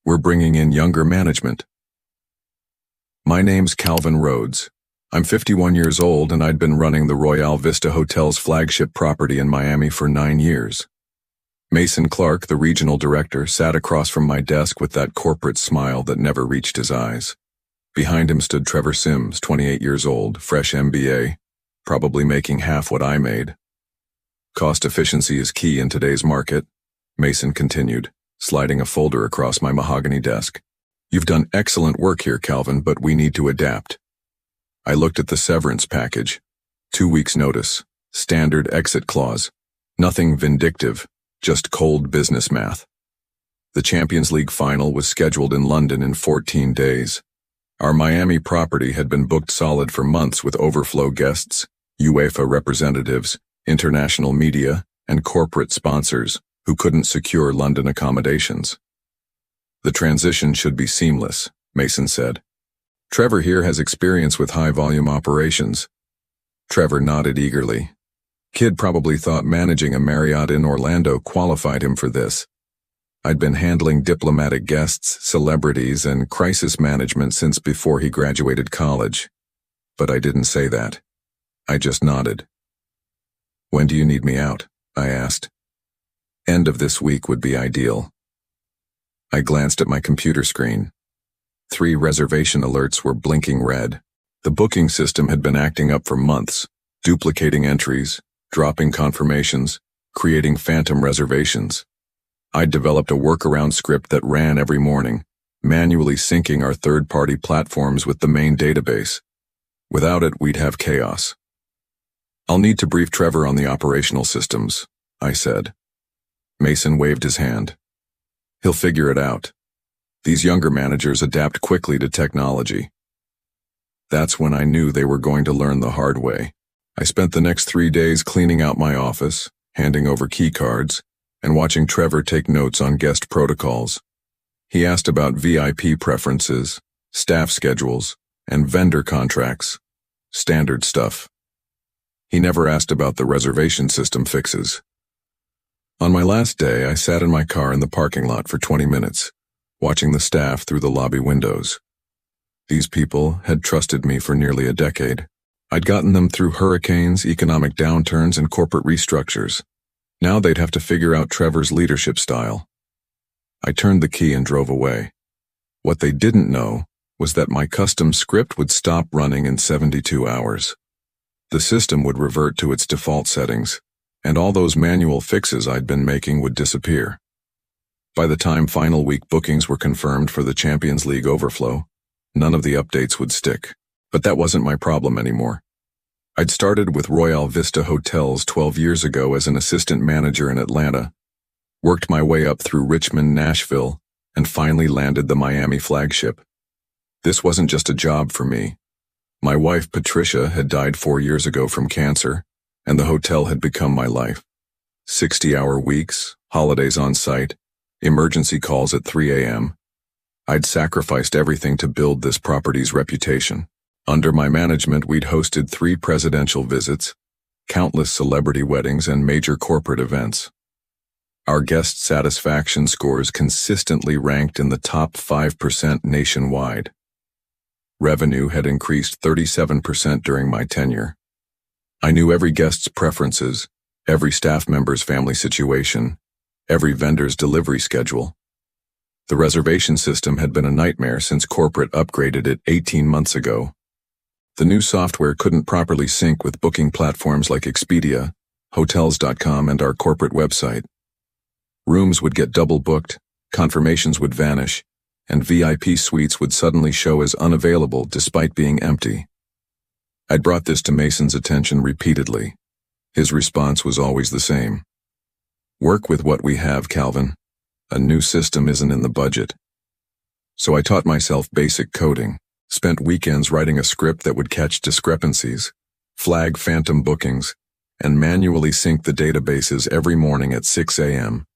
We're bringing in younger management. My name's Calvin Rhodes. I'm 51 years old and I'd been running the Royale Vista Hotel's flagship property in Miami for 9 years. Mason Clark, the regional director, sat across from my desk with that corporate smile that never reached his eyes. Behind him stood Trevor Sims, 28 years old, fresh MBA, probably making half what I made. Cost efficiency is key in today's market, Mason continued, sliding a folder across my mahogany desk. You've done excellent work here, Calvin, but we need to adapt. I looked at the severance package. 2 weeks' notice, standard exit clause. Nothing vindictive, just cold business math. The Champions League final was scheduled in London in 14 days. Our Miami property had been booked solid for months with overflow guests, UEFA representatives, international media, and corporate sponsors who couldn't secure London accommodations. The transition should be seamless, Mason said. Trevor here has experience with high-volume operations. Trevor nodded eagerly. Kid probably thought managing a Marriott in Orlando qualified him for this. I'd been handling diplomatic guests, celebrities, and crisis management since before he graduated college. But I didn't say that. I just nodded. When do you need me out? I asked. End of this week would be ideal. I glanced at my computer screen. 3 reservation alerts were blinking red. The booking system had been acting up for months, duplicating entries, dropping confirmations, creating phantom reservations. I'd developed a workaround script that ran every morning, manually syncing our third-party platforms with the main database. Without it, we'd have chaos. I'll need to brief Trevor on the operational systems, I said. Mason waved his hand. He'll figure it out. These younger managers adapt quickly to technology. That's when I knew they were going to learn the hard way. I spent the next 3 days cleaning out my office, handing over key cards, and watching Trevor take notes on guest protocols. He asked about VIP preferences, staff schedules, and vendor contracts. Standard stuff. He never asked about the reservation system fixes. On my last day, I sat in my car in the parking lot for 20 minutes, watching the staff through the lobby windows. These people had trusted me for nearly a decade. I'd gotten them through hurricanes, economic downturns, and corporate restructures. Now they'd have to figure out Trevor's leadership style. I turned the key and drove away. What they didn't know was that my custom script would stop running in 72 hours. The system would revert to its default settings, and all those manual fixes I'd been making would disappear. By the time final week bookings were confirmed for the Champions League overflow, none of the updates would stick. But that wasn't my problem anymore. I'd started with Royale Vista Hotels 12 years ago as an assistant manager in Atlanta, worked my way up through Richmond, Nashville, and finally landed the Miami flagship. This wasn't just a job for me. My wife, Patricia, had died 4 years ago from cancer, and the hotel had become my life. 60-hour weeks, holidays on site, emergency calls at 3 a.m. I'd sacrificed everything to build this property's reputation. Under my management, we'd hosted 3 presidential visits, countless celebrity weddings, and major corporate events. Our guest satisfaction scores consistently ranked in the top 5% nationwide. Revenue had increased 37% during my tenure. I knew every guest's preferences, every staff member's family situation, every vendor's delivery schedule. The reservation system had been a nightmare since corporate upgraded it 18 months ago. The new software couldn't properly sync with booking platforms like Expedia, Hotels.com, and our corporate website. Rooms would get double booked, confirmations would vanish, and VIP suites would suddenly show as unavailable despite being empty. I'd brought this to Mason's attention repeatedly. His response was always the same. Work with what we have, Calvin. A new system isn't in the budget. So I taught myself basic coding, spent weekends writing a script that would catch discrepancies, flag phantom bookings, and manually sync the databases every morning at 6 a.m.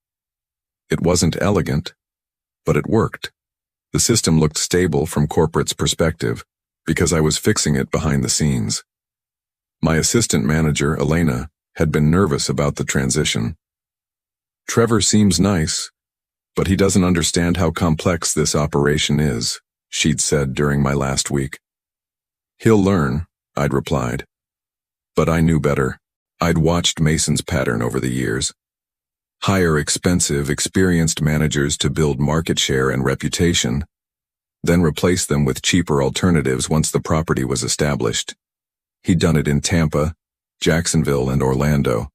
It wasn't elegant, but it worked. The system looked stable from corporate's perspective because I was fixing it behind the scenes. My assistant manager, Elena, had been nervous about the transition. Trevor seems nice, But he doesn't understand how complex this operation is, she'd said during my last week. He'll learn, I'd replied. But I knew better. I'd watched Mason's pattern over the years. Hire expensive, experienced managers to build market share and reputation, then replace them with cheaper alternatives once the property was established. He'd done it in Tampa, Jacksonville, and Orlando.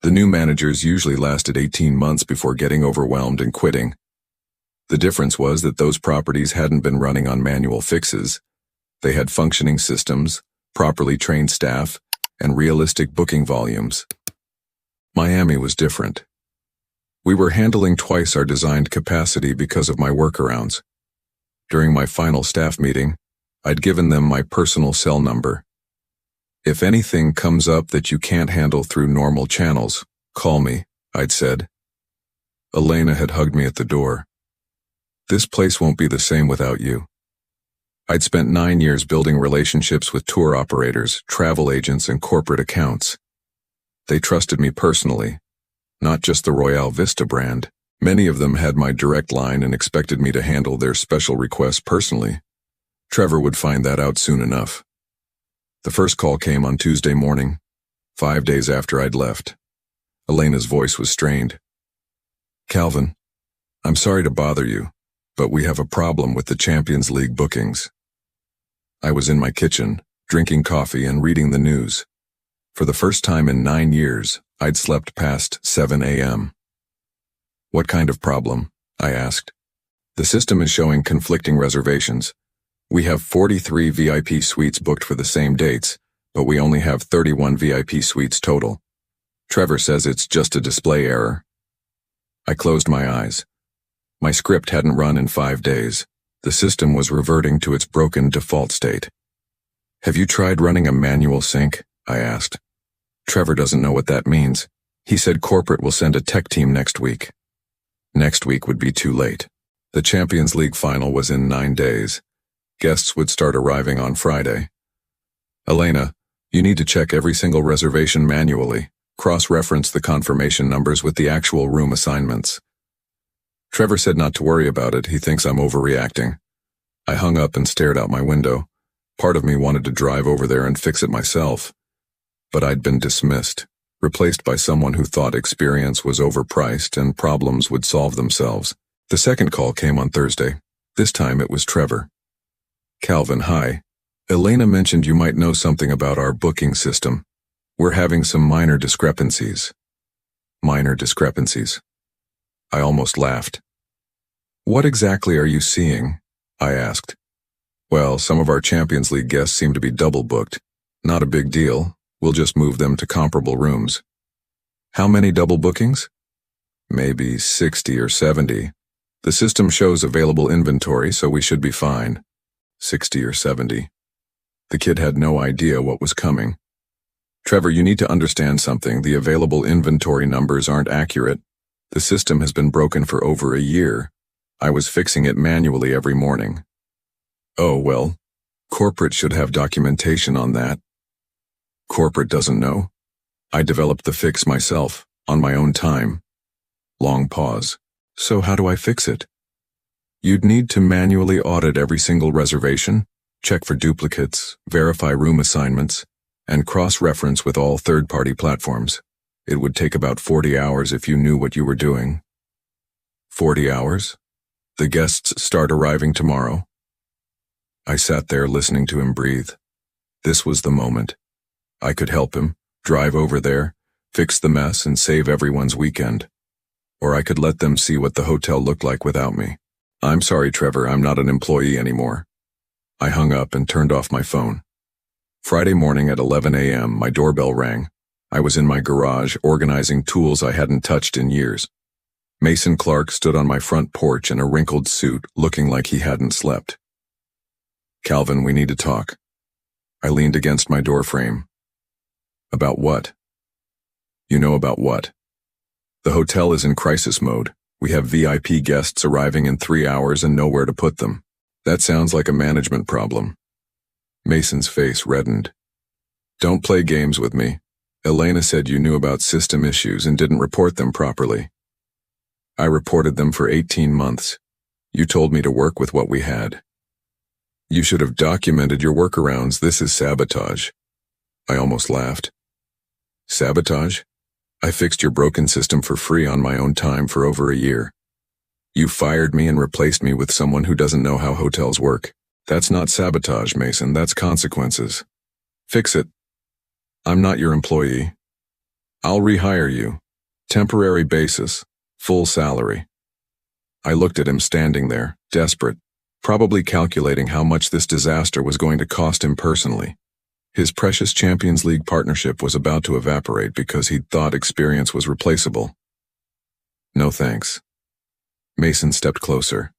The new managers usually lasted 18 months before getting overwhelmed and quitting. The difference was that those properties hadn't been running on manual fixes. They had functioning systems, properly trained staff, and realistic booking volumes. Miami was different. We were handling twice our designed capacity because of my workarounds. During my final staff meeting, I'd given them my personal cell number. If anything comes up that you can't handle through normal channels, call me, I'd said. Elena had hugged me at the door. This place won't be the same without you. I'd spent 9 years building relationships with tour operators, travel agents, and corporate accounts. They trusted me personally, not just the Royale Vista brand. Many of them had my direct line and expected me to handle their special requests personally. Trevor would find that out soon enough. The first call came on Tuesday morning, 5 days after I'd left. Elena's voice was strained. Calvin, I'm sorry to bother you, but we have a problem with the Champions League bookings. I was in my kitchen, drinking coffee and reading the news. For the first time in 9 years, I'd slept past 7 a.m. What kind of problem? I asked. The system is showing conflicting reservations. We have 43 VIP suites booked for the same dates, but we only have 31 VIP suites total. Trevor says it's just a display error. I closed my eyes. My script hadn't run in 5 days. The system was reverting to its broken default state. Have you tried running a manual sync? I asked. Trevor doesn't know what that means. He said corporate will send a tech team next week. Next week would be too late. The Champions League final was in 9 days. Guests would start arriving on Friday. Elena, you need to check every single reservation manually. Cross-reference the confirmation numbers with the actual room assignments. Trevor said not to worry about it. He thinks I'm overreacting. I hung up and stared out my window. Part of me wanted to drive over there and fix it myself. But I'd been dismissed, replaced by someone who thought experience was overpriced and problems would solve themselves. The second call came on Thursday. This time it was Trevor. Calvin, hi. Elena mentioned you might know something about our booking system. We're having some minor discrepancies. Minor discrepancies. I almost laughed. What exactly are you seeing? I asked. Well, some of our Champions League guests seem to be double booked. Not a big deal. We'll just move them to comparable rooms. How many double bookings? Maybe 60 or 70. The system shows available inventory, so we should be fine. 60 or 70. The kid had no idea what was coming. Trevor, you need to understand something. The available inventory numbers aren't accurate. The system has been broken for over a year. I was fixing it manually every morning. Oh, well, corporate should have documentation on that. Corporate doesn't know. I developed the fix myself, on my own time. Long pause. So how do I fix it? You'd need to manually audit every single reservation, check for duplicates, verify room assignments, and cross-reference with all third-party platforms. It would take about 40 hours if you knew what you were doing. 40 hours? The guests start arriving tomorrow. I sat there listening to him breathe. This was the moment. I could help him, drive over there, fix the mess, and save everyone's weekend. Or I could let them see what the hotel looked like without me. I'm sorry, Trevor, I'm not an employee anymore. I hung up and turned off my phone. Friday morning at 11 a.m., my doorbell rang. I was in my garage organizing tools I hadn't touched in years. Mason Clark stood on my front porch in a wrinkled suit, looking like he hadn't slept. Calvin, we need to talk. I leaned against my doorframe. About what? You know about what? The hotel is in crisis mode. We have VIP guests arriving in 3 hours and nowhere to put them. That sounds like a management problem. Mason's face reddened. Don't play games with me. Elena said you knew about system issues and didn't report them properly. I reported them for 18 months. You told me to work with what we had. You should have documented your workarounds. This is sabotage. I almost laughed. Sabotage? I fixed your broken system for free on my own time for over a year. You fired me and replaced me with someone who doesn't know how hotels work. That's not sabotage, Mason. That's consequences. Fix it. I'm not your employee. I'll rehire you. Temporary basis. Full salary. I looked at him standing there, desperate, probably calculating how much this disaster was going to cost him personally. His precious Champions League partnership was about to evaporate because he'd thought experience was replaceable. No thanks. Mason stepped closer.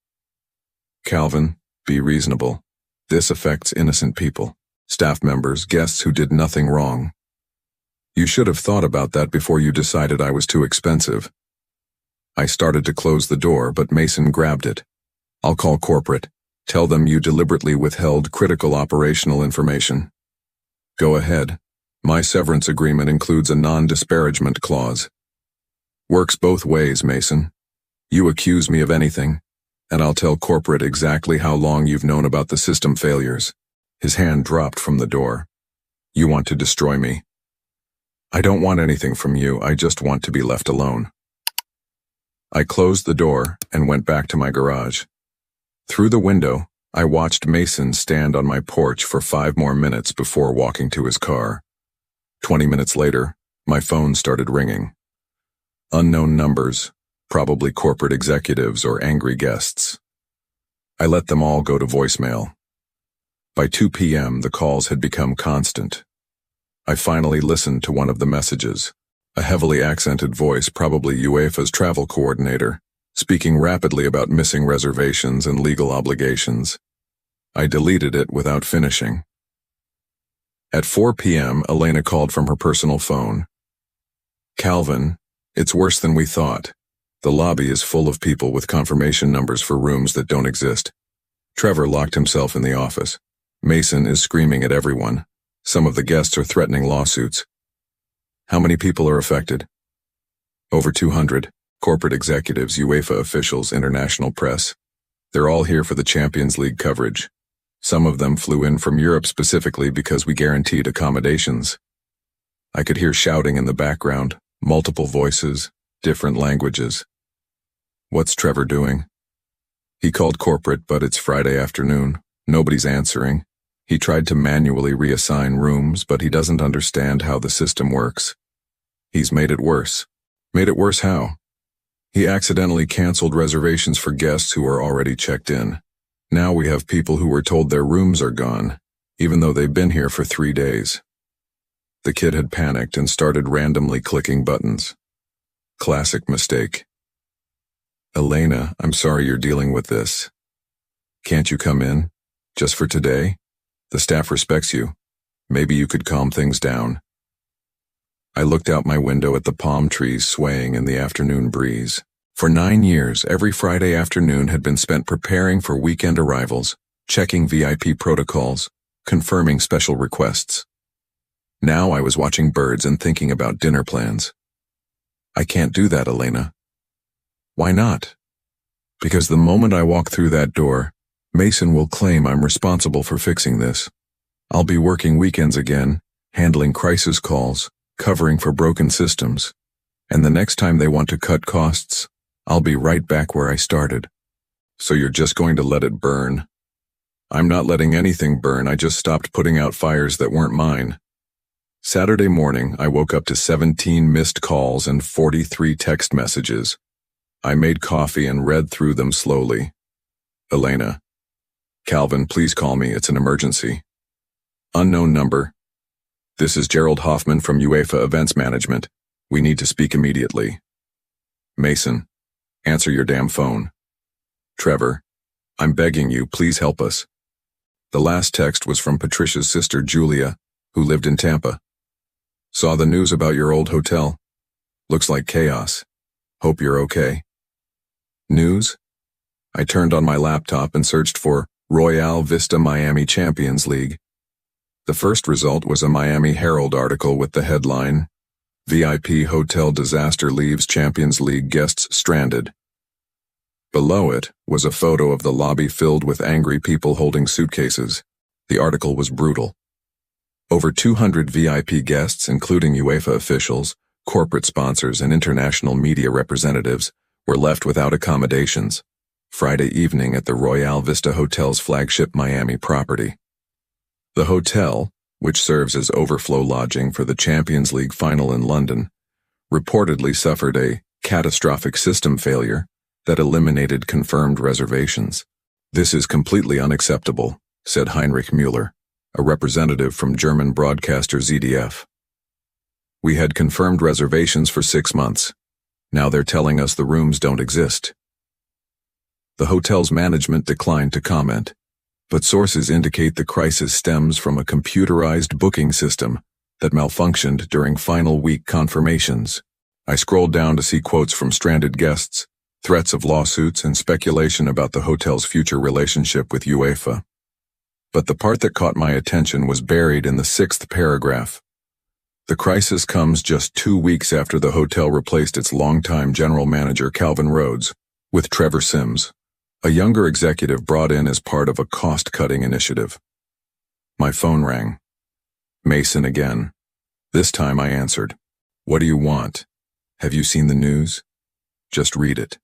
Calvin, be reasonable. This affects innocent people, staff members, guests who did nothing wrong. You should have thought about that before you decided I was too expensive. I started to close the door, but Mason grabbed it. I'll call corporate. Tell them you deliberately withheld critical operational information. Go ahead. My severance agreement includes a non-disparagement clause. Works both ways, Mason. You accuse me of anything, and I'll tell corporate exactly how long you've known about the system failures. His hand dropped from the door. You want to destroy me. I don't want anything from you, I just want to be left alone. I closed the door and went back to my garage. Through the window, I watched Mason stand on my porch for 5 more minutes before walking to his car. 20 minutes later, my phone started ringing. Unknown numbers, probably corporate executives or angry guests. I let them all go to voicemail. By 2 p.m., the calls had become constant. I finally listened to one of the messages, a heavily accented voice, probably UEFA's travel coordinator, speaking rapidly about missing reservations and legal obligations. I deleted it without finishing. At 4 p.m., Elena called from her personal phone. Calvin, it's worse than we thought. The lobby is full of people with confirmation numbers for rooms that don't exist. Trevor locked himself in the office. Mason is screaming at everyone. Some of the guests are threatening lawsuits. How many people are affected? Over 200. Corporate executives, UEFA officials, international press. They're all here for the Champions League coverage. Some of them flew in from Europe specifically because we guaranteed accommodations. I could hear shouting in the background, multiple voices, different languages. What's Trevor doing? He called corporate, but it's Friday afternoon. Nobody's answering. He tried to manually reassign rooms, but he doesn't understand how the system works. He's made it worse. Made it worse how? He accidentally canceled reservations for guests who are already checked in. Now we have people who were told their rooms are gone, even though they've been here for 3 days. The kid had panicked and started randomly clicking buttons. Classic mistake. Elena, I'm sorry you're dealing with this. Can't you come in? Just for today? The staff respects you. Maybe you could calm things down. I looked out my window at the palm trees swaying in the afternoon breeze. For 9 years, every Friday afternoon had been spent preparing for weekend arrivals, checking VIP protocols, confirming special requests. Now I was watching birds and thinking about dinner plans. I can't do that, Elena. Why not? Because the moment I walk through that door, Mason will claim I'm responsible for fixing this. I'll be working weekends again, handling crisis calls, covering for broken systems. And the next time they want to cut costs, I'll be right back where I started. So you're just going to let it burn? I'm not letting anything burn, I just stopped putting out fires that weren't mine. Saturday morning, I woke up to 17 missed calls and 43 text messages. I made coffee and read through them slowly. Elena. Calvin, please call me, it's an emergency. Unknown number. This is Gerald Hoffman from UEFA Events Management. We need to speak immediately. Mason. Answer your damn phone. Trevor. I'm begging you, please help us. The last text was from Patricia's sister Julia, who lived in Tampa. Saw the news about your old hotel. Looks like chaos. Hope you're okay. News? I turned on my laptop and searched for Royale Vista Miami Champions League. The first result was a Miami Herald article with the headline, VIP Hotel Disaster Leaves Champions League Guests Stranded, Below it was a photo of the lobby filled with angry people holding suitcases. The article was brutal. Over 200 VIP guests, including UEFA officials, corporate sponsors, and international media representatives, were left without accommodations Friday evening at the Royale Vista Hotel's flagship Miami property. The hotel, which serves as overflow lodging for the Champions League final in London, reportedly suffered a catastrophic system failure that eliminated confirmed reservations. "This is completely unacceptable," said Heinrich Müller, a representative from German broadcaster ZDF. "We had confirmed reservations for 6 months. Now they're telling us the rooms don't exist." The hotel's management declined to comment, but sources indicate the crisis stems from a computerized booking system that malfunctioned during final week confirmations. I scrolled down to see quotes from stranded guests, threats of lawsuits, and speculation about the hotel's future relationship with UEFA. But the part that caught my attention was buried in the 6th paragraph. The crisis comes just 2 weeks after the hotel replaced its longtime general manager Calvin Rhodes with Trevor Sims, a younger executive brought in as part of a cost-cutting initiative. My phone rang. Mason again. This time I answered. "What do you want? Have you seen the news? Just read it."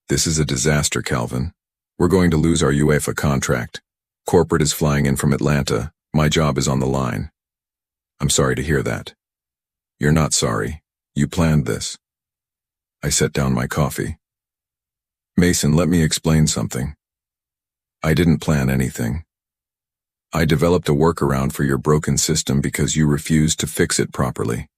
"This is a disaster, Calvin. We're going to lose our UEFA contract. Corporate is flying in from Atlanta. My job is on the line." "I'm sorry to hear that." "You're not sorry. You planned this." I set down my coffee. "Mason, let me explain something. I didn't plan anything. I developed a workaround for your broken system because you refused to fix it properly.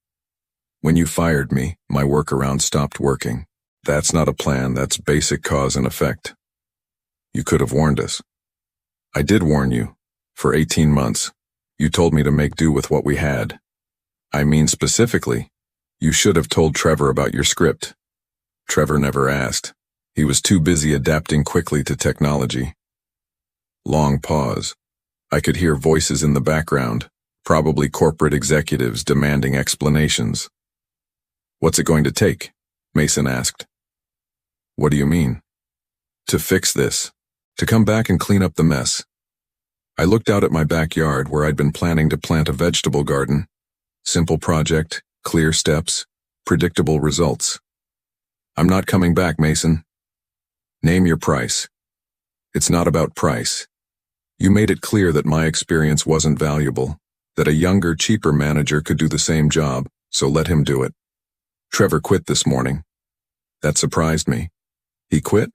When you fired me, my workaround stopped working. That's not a plan, that's basic cause and effect. You could have warned us." "I did warn you. For 18 months. You told me to make do with what we had. I mean specifically, you should have told Trevor about your script." "Trevor never asked. He was too busy adapting quickly to technology." Long pause. I could hear voices in the background, probably corporate executives demanding explanations. "What's it going to take?" Mason asked. "What do you mean?" "To fix this. To come back and clean up the mess." I looked out at my backyard where I'd been planning to plant a vegetable garden. Simple project, clear steps, predictable results. "I'm not coming back, Mason." "Name your price." "It's not about price. You made it clear that my experience wasn't valuable, that a younger, cheaper manager could do the same job, so let him do it. Trevor quit this morning. That surprised me." "He quit?"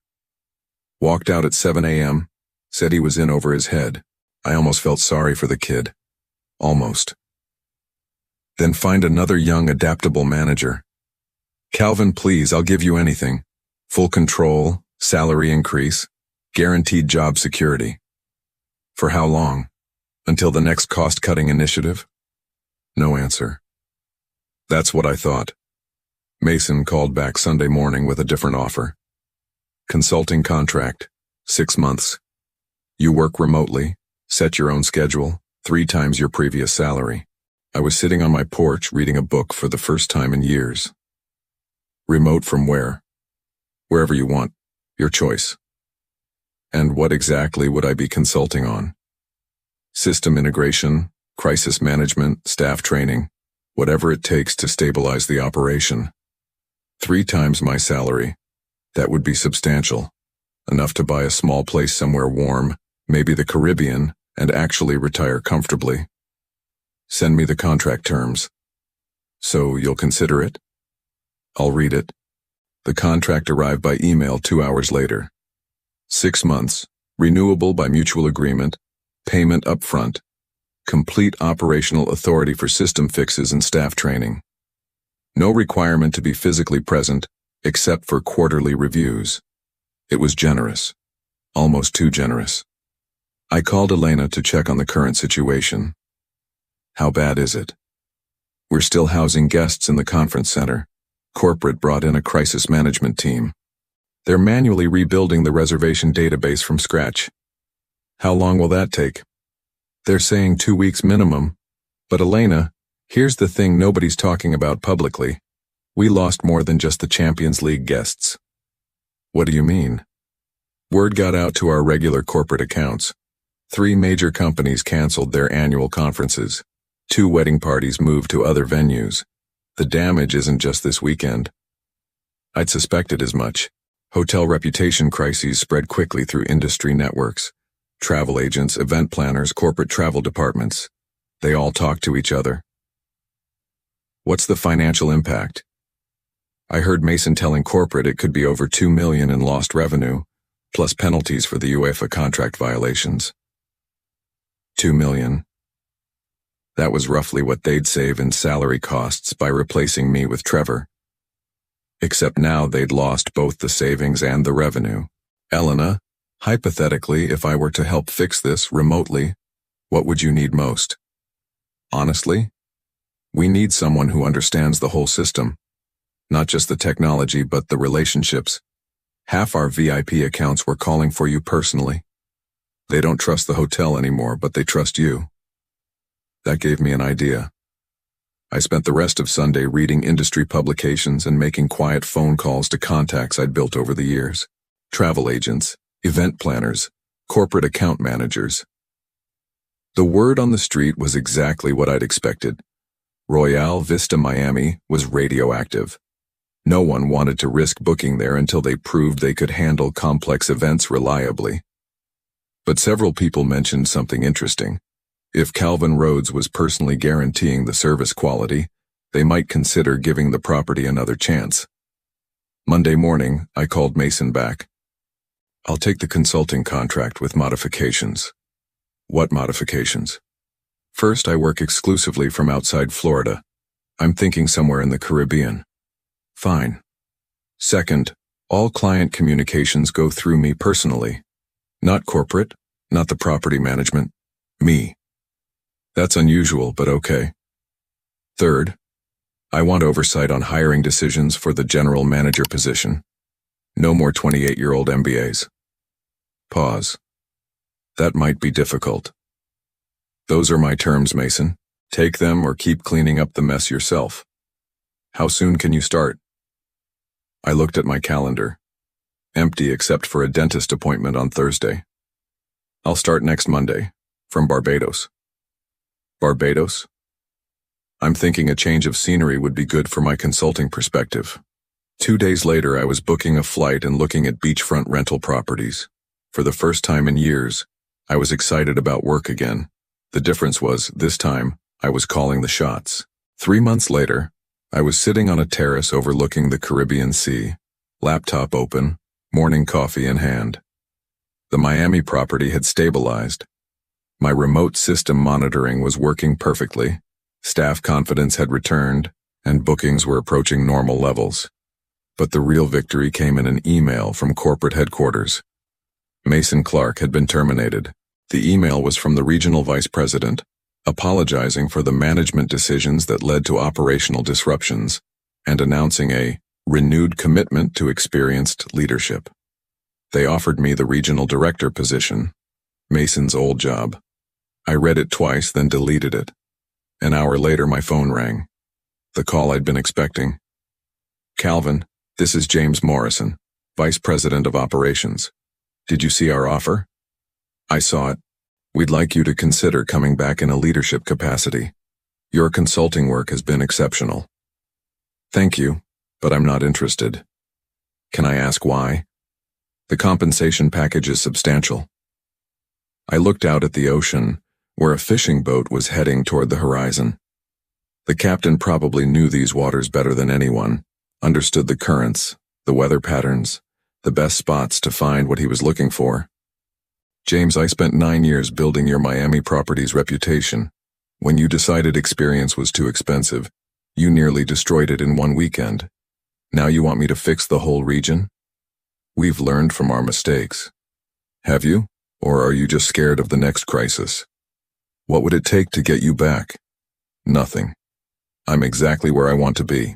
"Walked out at 7 a.m., said he was in over his head. I almost felt sorry for the kid. Almost." "Then find another young, adaptable manager." "Calvin, please, I'll give you anything. Full control, salary increase, guaranteed job security." "For how long? Until the next cost-cutting initiative?" No answer. "That's what I thought." Mason called back Sunday morning with a different offer. Consulting contract, 6 months. You work remotely, set your own schedule, 3 times your previous salary. I was sitting on my porch reading a book for the first time in years. "Remote from where?" "Wherever you want. Your choice." "And what exactly would I be consulting on?" "System integration, crisis management, staff training, whatever it takes to stabilize the operation. 3 times my salary. That would be substantial. Enough to buy a small place somewhere warm, maybe the Caribbean, and actually retire comfortably." "Send me the contract terms." "So you'll consider it?" "I'll read it." The contract arrived by email 2 hours later. 6 months, renewable by mutual agreement, payment upfront, complete operational authority for system fixes and staff training. No requirement to be physically present, except for quarterly reviews. It was generous. Almost too generous. I called Elena to check on the current situation. "How bad is it?" "We're still housing guests in the conference center. Corporate brought in a crisis management team. They're manually rebuilding the reservation database from scratch." "How long will that take?" "They're saying 2 weeks minimum. But Elena, here's the thing nobody's talking about publicly. We lost more than just the Champions League guests." What do you mean? Word got out to our regular corporate accounts. 3 major companies canceled their annual conferences. 2 wedding parties moved to other venues. The damage isn't just this weekend. I'd suspected as much. Hotel reputation crises spread quickly through industry networks. Travel agents, event planners, corporate travel departments. They all talk to each other. What's the financial impact? I heard Mason telling corporate it could be over $2 million in lost revenue, plus penalties for the UEFA contract violations. $2 million. That was roughly what they'd save in salary costs by replacing me with Trevor. Except now they'd lost both the savings and the revenue. Elena, hypothetically, if I were to help fix this remotely, what would you need most? Honestly, we need someone who understands the whole system. Not just the technology, but the relationships. Half our VIP accounts were calling for you personally. They don't trust the hotel anymore, but they trust you. That gave me an idea. I spent the rest of Sunday reading industry publications and making quiet phone calls to contacts I'd built over the years. Travel agents, event planners, corporate account managers. The word on the street was exactly what I'd expected. Royale Vista Miami was radioactive. No one wanted to risk booking there until they proved they could handle complex events reliably. But several people mentioned something interesting. If Calvin Rhodes was personally guaranteeing the service quality, they might consider giving the property another chance. Monday morning, I called Mason back. I'll take the consulting contract with modifications. What modifications? First, I work exclusively from outside Florida. I'm thinking somewhere in the Caribbean. Fine. Second, all client communications go through me personally. Not corporate, not the property management, me. That's unusual, but okay. Third, I want oversight on hiring decisions for the general manager position. No more 28-year-old MBAs. Pause. That might be difficult. Those are my terms, Mason. Take them or keep cleaning up the mess yourself. How soon can you start? I looked at my calendar. Empty except for a dentist appointment on Thursday. I'll start next Monday, from Barbados. Barbados? I'm thinking a change of scenery would be good for my consulting perspective. 2 days later, I was booking a flight and looking at beachfront rental properties. For the first time in years, I was excited about work again. The difference was, this time, I was calling the shots. 3 months later, I was sitting on a terrace overlooking the Caribbean Sea, laptop open, morning coffee in hand. The Miami property had stabilized. My remote system monitoring was working perfectly, staff confidence had returned, and bookings were approaching normal levels. But the real victory came in an email from corporate headquarters. Mason Clark had been terminated. The email was from the regional vice president, apologizing for the management decisions that led to operational disruptions, and announcing a renewed commitment to experienced leadership. They offered me the regional director position, Mason's old job. I read it twice, then deleted it. An hour later, my phone rang. The call I'd been expecting. Calvin, this is James Morrison, Vice President of Operations. Did you see our offer? I saw it. We'd like you to consider coming back in a leadership capacity. Your consulting work has been exceptional. Thank you, but I'm not interested. Can I ask why? The compensation package is substantial. I looked out at the ocean, where a fishing boat was heading toward the horizon. The captain probably knew these waters better than anyone, understood the currents, the weather patterns, the best spots to find what he was looking for. James, I spent 9 years building your Miami property's reputation. When you decided experience was too expensive, you nearly destroyed it in 1 weekend. Now you want me to fix the whole region? We've learned from our mistakes. Have you? Or are you just scared of the next crisis? What would it take to get you back? Nothing. I'm exactly where I want to be.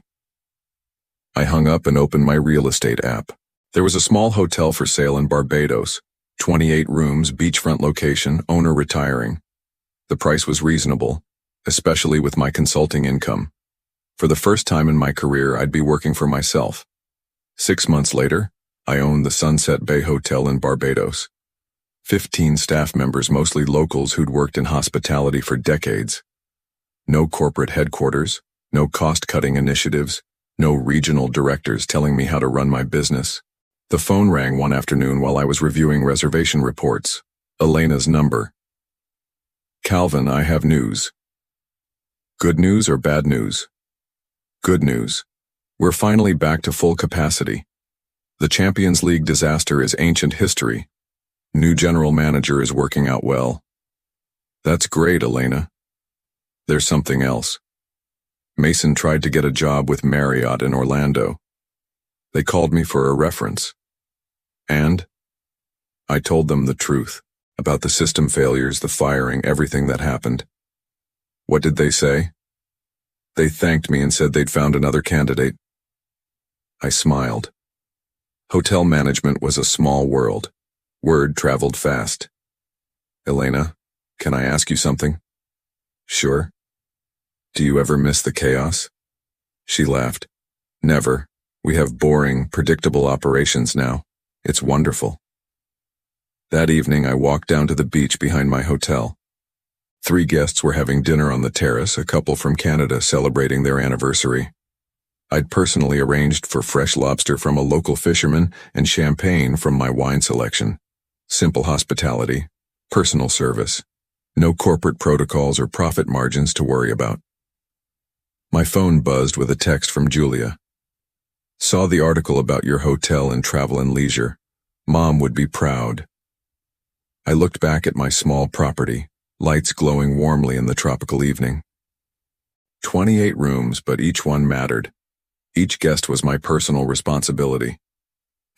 I hung up and opened my real estate app. There was a small hotel for sale in Barbados, 28 rooms, beachfront location, owner retiring. The price was reasonable, especially with my consulting income. For the first time in my career, I'd be working for myself. 6 months later, I owned the Sunset Bay Hotel in Barbados. 15 staff members, mostly locals who'd worked in hospitality for decades. No corporate headquarters, no cost-cutting initiatives, no regional directors telling me how to run my business. The phone rang one afternoon while I was reviewing reservation reports. Elena's number. Calvin, I have news. Good news or bad news? Good news. We're finally back to full capacity. The Champions League disaster is ancient history. New general manager is working out well. That's great, Elena. There's something else. Mason tried to get a job with Marriott in Orlando. They called me for a reference. And I told them the truth about the system failures, the firing, everything that happened. What did they say? They thanked me and said they'd found another candidate. I smiled. Hotel management was a small world. Word traveled fast. Elena, can I ask you something? Sure. Do you ever miss the chaos? She laughed. Never. We have boring, predictable operations now. It's wonderful. That evening, I walked down to the beach behind my hotel. 3 guests were having dinner on the terrace, a couple from Canada celebrating their anniversary. I'd personally arranged for fresh lobster from a local fisherman and champagne from my wine selection. Simple hospitality, personal service, no corporate protocols or profit margins to worry about. My phone buzzed with a text from Julia. Saw the article about your hotel in Travel and Leisure. Mom would be proud. I looked back at my small property, lights glowing warmly in the tropical evening. 28 rooms, but each one mattered. Each guest was my personal responsibility.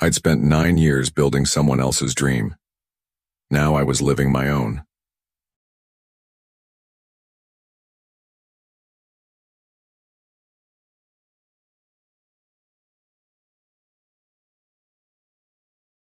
I'd spent 9 years building someone else's dream. Now I was living my own.